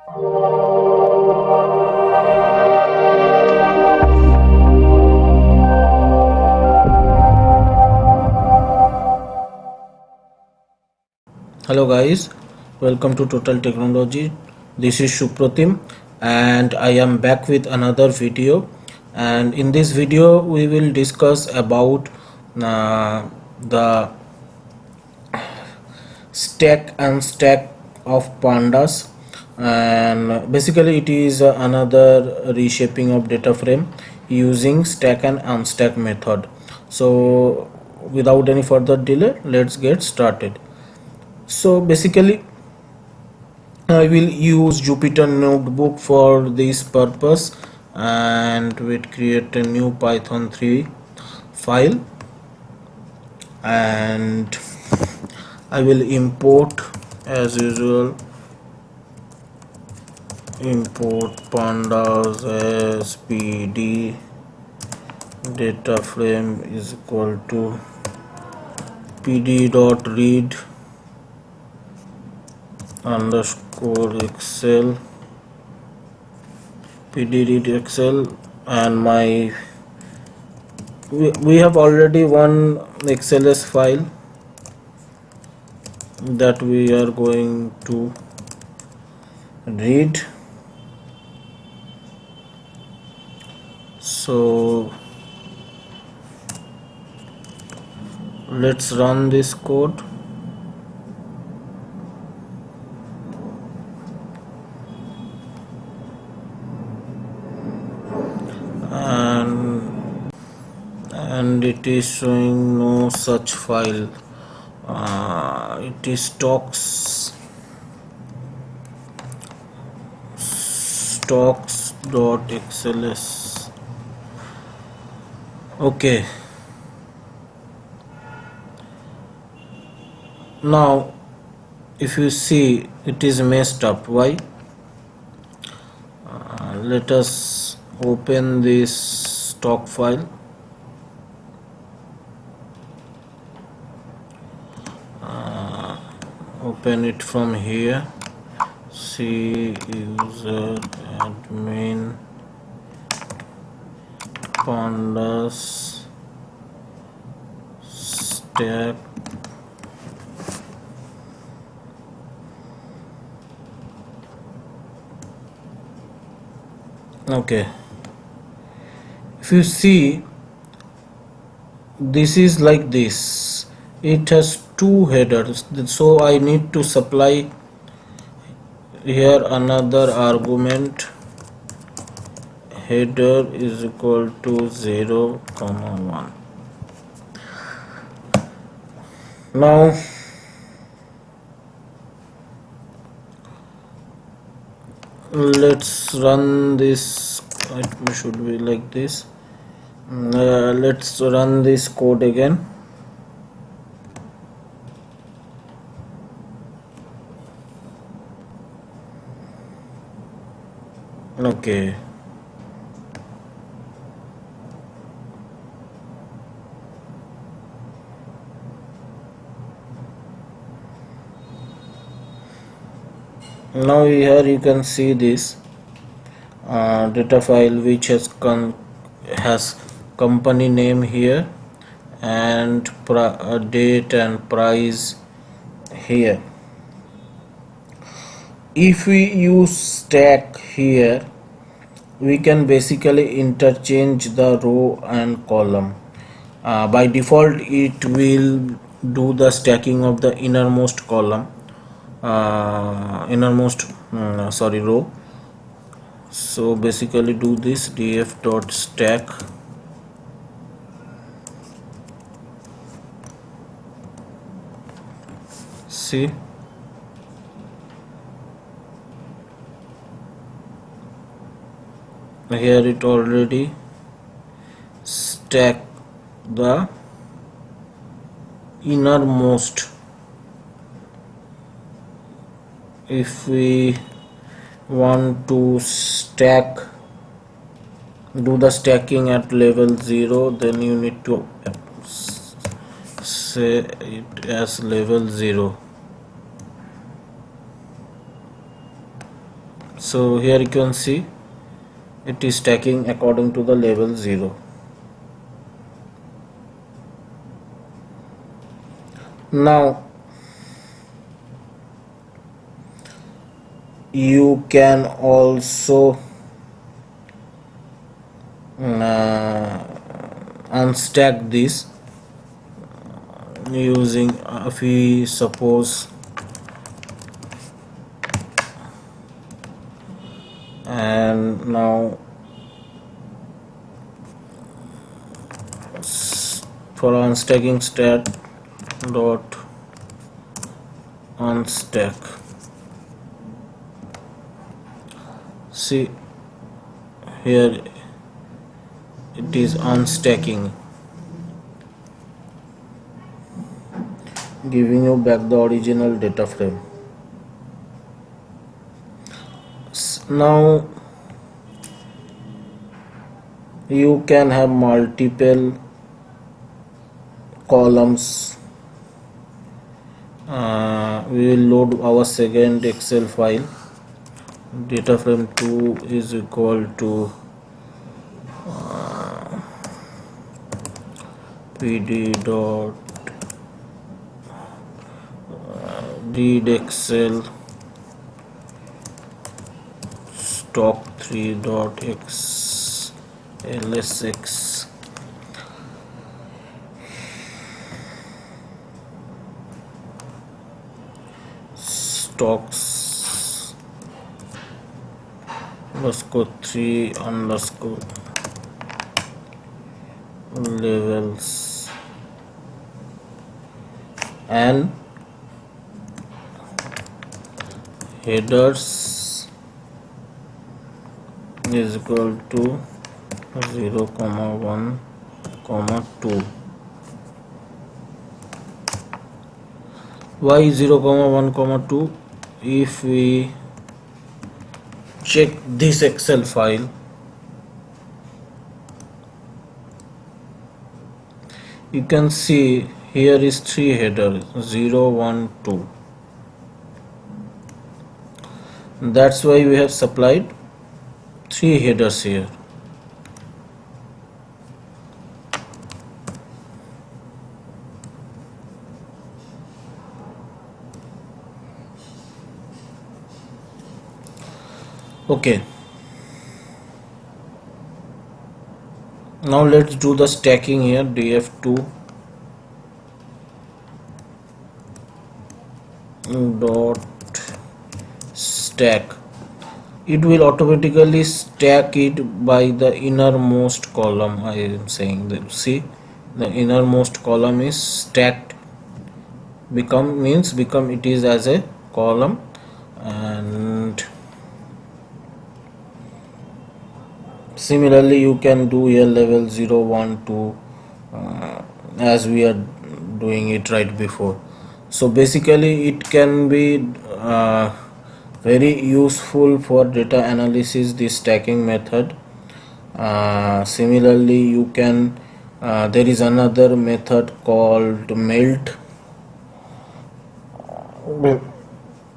Hello guys, welcome to Total Technology. This is Supratim and I am back with another video, and in this video we will discuss about the stack and stack of pandas, and basically it is another reshaping of data frame using stack and unstack method. So without any further delay, let's get started. So basically I will use Jupyter notebook for this purpose, and we'll create a new Python 3 file, and I will import as usual, import pandas as pd data frame is equal to pd.read underscore excel pd excel, and we have already one xls file that we are going to read. So let's run this code. And it is showing no such file. It is stocks.xls. Okay, now if you see, it is messed up. Why? Let us open this stock file. Open it from here. See user admin pandas stack. Okay, if you see, this is like this. It has two headers, so I need to supply here another argument. Header is equal to 0, 1. Now let's run this. It should be like this. Let's run this code again. Okay, now here you can see this data file which has company name here and date and price here. If we use stack here, we can basically interchange the row and column. By default it will do the stacking of the innermost column, row. So basically do this df.stack. See, here it already stack the innermost. If we want to do the stacking at level 0, then you need to say it as level 0. So here you can see it is stacking according to the level 0. Now you can also unstack this using, if we suppose, and now for unstacking stat dot unstack, see here it is unstacking, giving you back the original data frame. Now you can have multiple columns. We will load our second Excel file. Data frame 2 is equal to pd dot read Excel stock 3 dot x lsx. Stocks underscore 3 underscore levels and headers is equal to 0, 1, 2. Why 0, 1, 2? If we check this Excel file, you can see here is 3 headers, 0, 1, 2. That's why we have supplied 3 headers here. Okay, now let's do the stacking here. df2 dot stack. It will automatically stack it by the innermost column. I am saying that, see, the innermost column is stacked, become it is as a column, and similarly you can do here level 0, 1, 2 as we are doing it right before. So basically it can be very useful for data analysis, this stacking method. Similarly you can there is another method called melt.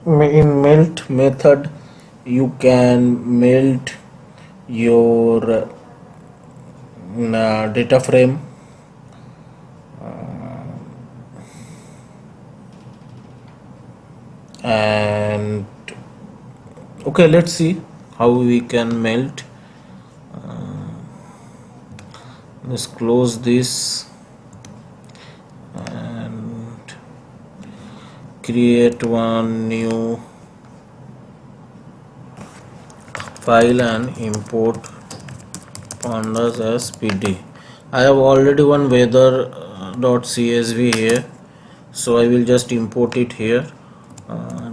In melt method you can melt your data frame and okay, let's see how we can melt. Let's close this and create one new file and import pandas as pd. I have already one weather.csv here, so I will just import it here.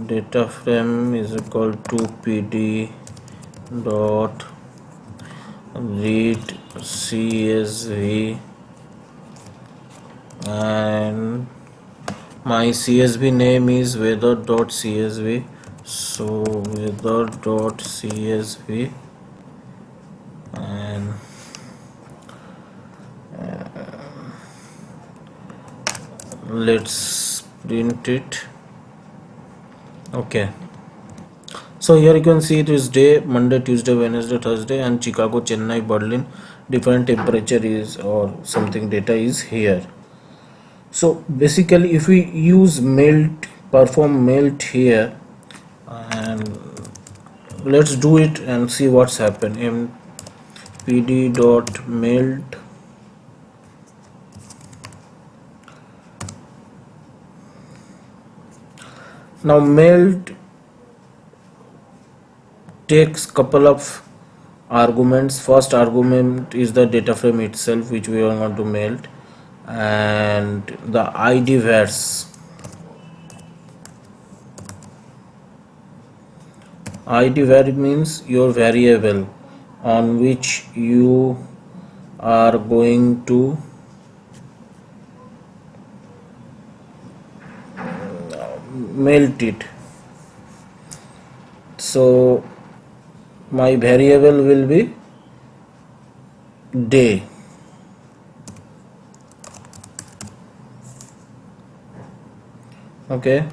Data frame is equal to pd dot read csv, and my csv name is weather.csv, so weather.csv, and let's print it. Okay, So here you can see it is day Monday, Tuesday, Wednesday, Thursday, and Chicago, Chennai, Berlin, different temperature is or something data is here. So basically if we use melt, perform melt here, and let's do it and see what's happened. mpd dot melt. Now melt takes couple of arguments. First argument is the data frame itself, which we are going to melt, and the id vars. id var means your variable on which you are going to melt it. So my variable will be day. Okay,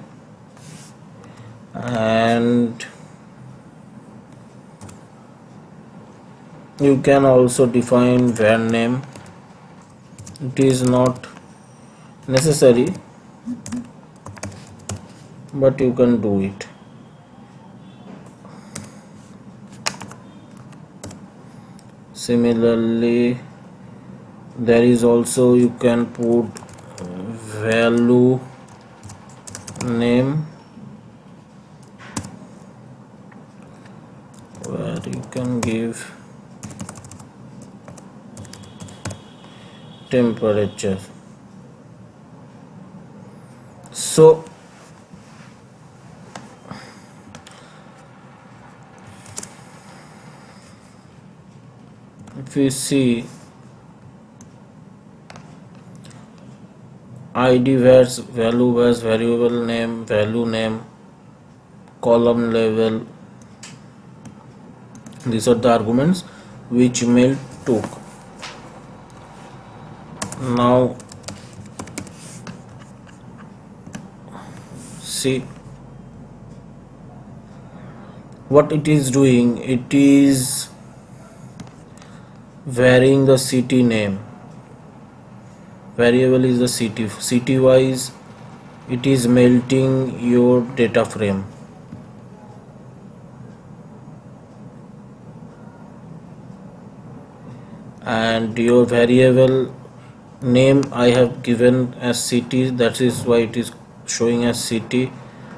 and you can also define var name. It is not necessary, but you can do it. Similarly, there is also, you can put value name where you can give temperature. So if we see id vars, value vars, variable name, value name, column level, these are the arguments which melt took. Now see what it is doing. It is varying the city name. Variable is the city wise it is melting your data frame. And your variable name I have given as city, that is why it is showing as city,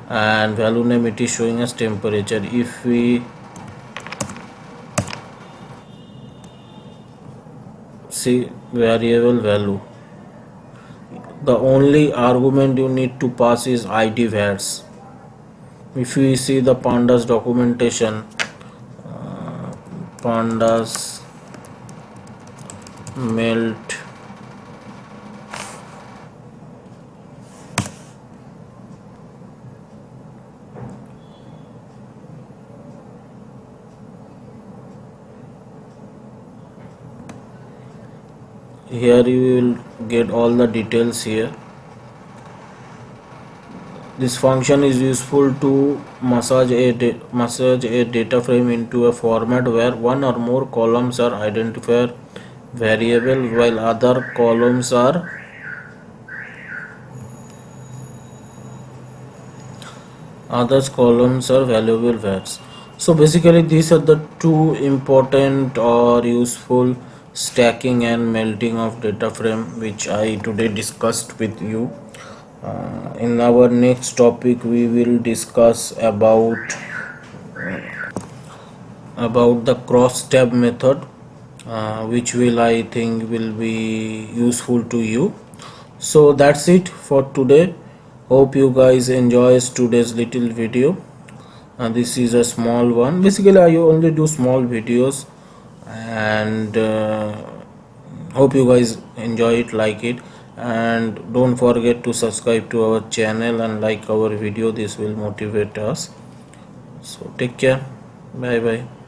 and value name it is showing as temperature. If we see variable value, the only argument you need to pass is id vars. If we see the pandas documentation, pandas melt here, you will get all the details here. This function is useful to massage a data frame into a format where one or more columns are identifier variable while other columns are valuable vars. So basically these are the two important or useful stacking and melting of data frame which I today discussed with you. In our next topic we will discuss about the cross tab method, which will I think will be useful to you. So that's it for today. Hope you guys enjoys today's little video. This is a small one. Basically I only do small videos, and hope you guys enjoy it, like it, and don't forget to subscribe to our channel and like our video. This will motivate us. So take care. Bye bye.